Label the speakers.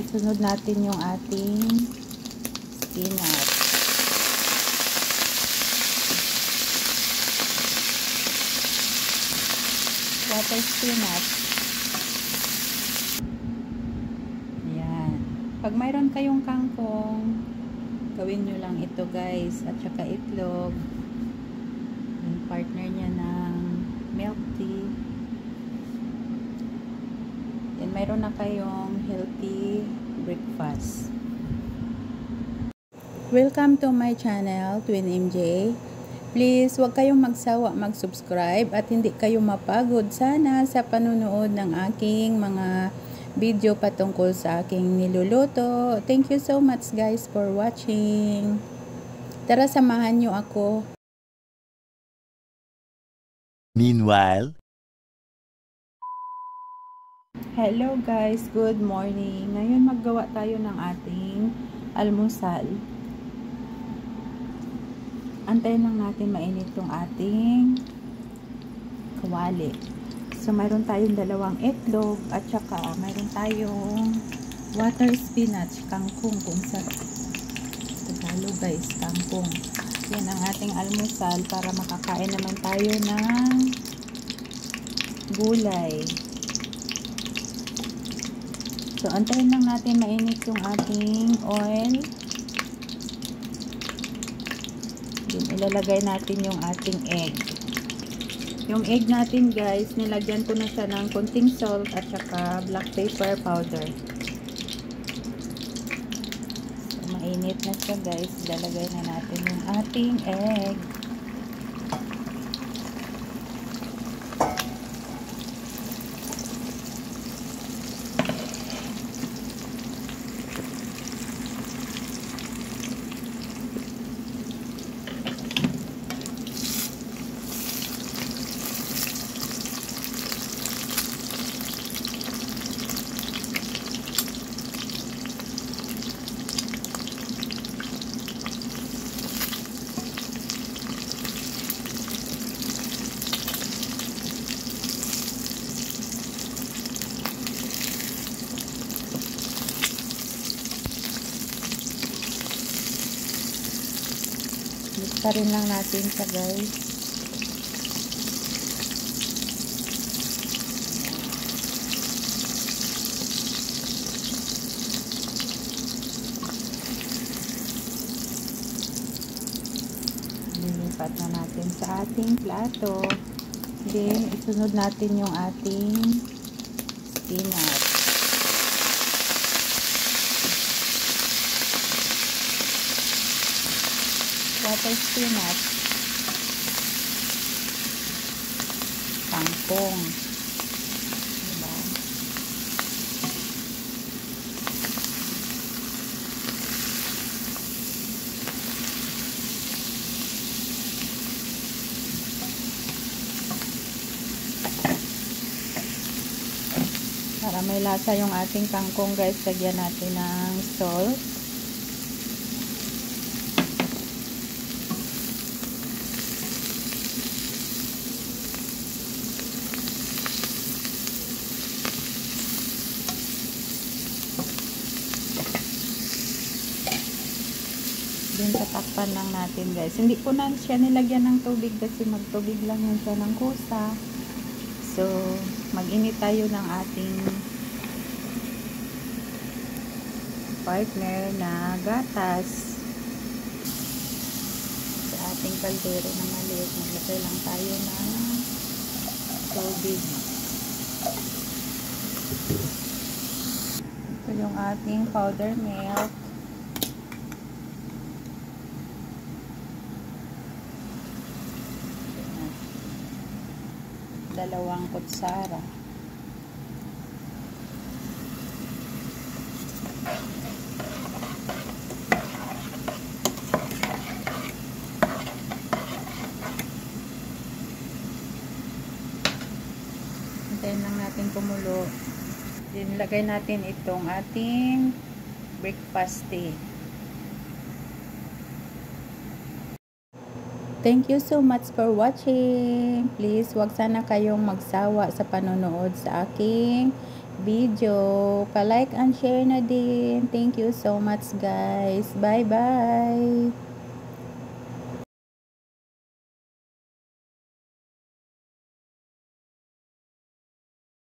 Speaker 1: isunod natin yung ating spinach. Water spinach. Ayan. Pag mayroon kayong kangkong, gawin nyo lang ito guys. At saka itlog. Yung partner niya ng milk tea. Then mayroon na kayong healthy breakfast. Welcome to my channel, Twin MJ. Please, huwag kayong magsawa mag-subscribe at hindi kayo mapagod sana sa panunood ng aking mga video patungkol sa aking niluluto. Thank you so much guys for watching. Tara, samahan nyo ako.
Speaker 2: Meanwhile,
Speaker 1: Hello guys, good morning. Ngayon maggawa tayo ng ating almusal. Antayin lang natin mainit yung ating kawali. So, mayroon tayong dalawang itlog at saka mayroon tayong water spinach, kangkong kung sa Tagalog guys, kangkong. Yan ang ating almusal para makakain naman tayo ng gulay. So, antayin lang natin mainit yung ating oil. Then, ilalagay natin yung ating egg. Yung egg natin guys, nilagyan ko na siya ng konting salt at saka black pepper powder. So, mainit na siya guys. Ilalagay na natin yung ating egg. Mix rin lang natin siya guys. Lilipat na natin sa ating plato. Then, isunod natin yung ating spinach. Water spinach, kangkong, diba? Para may lasa yung ating kangkong guys, lagyan natin ng salt. Then, tatakpan lang natin guys. Hindi ko na siya nilagyan ng tubig kasi magtubig lang yan siya ng kusa. So, mag-init tayo ng ating partner na gatas. Sa ating kaldero na maliit, maglagay lang tayo ng tubig. Ito yung ating powder milk. Dalawang kutsara. Hintayin lang natin kumulo. Then, lagay natin itong ating breakfast tea. Thank you so much for watching. Please, wag sana kayong magsawa sa panonood sa aking video. Pa-like and share na din. Thank you so much guys. Bye-bye.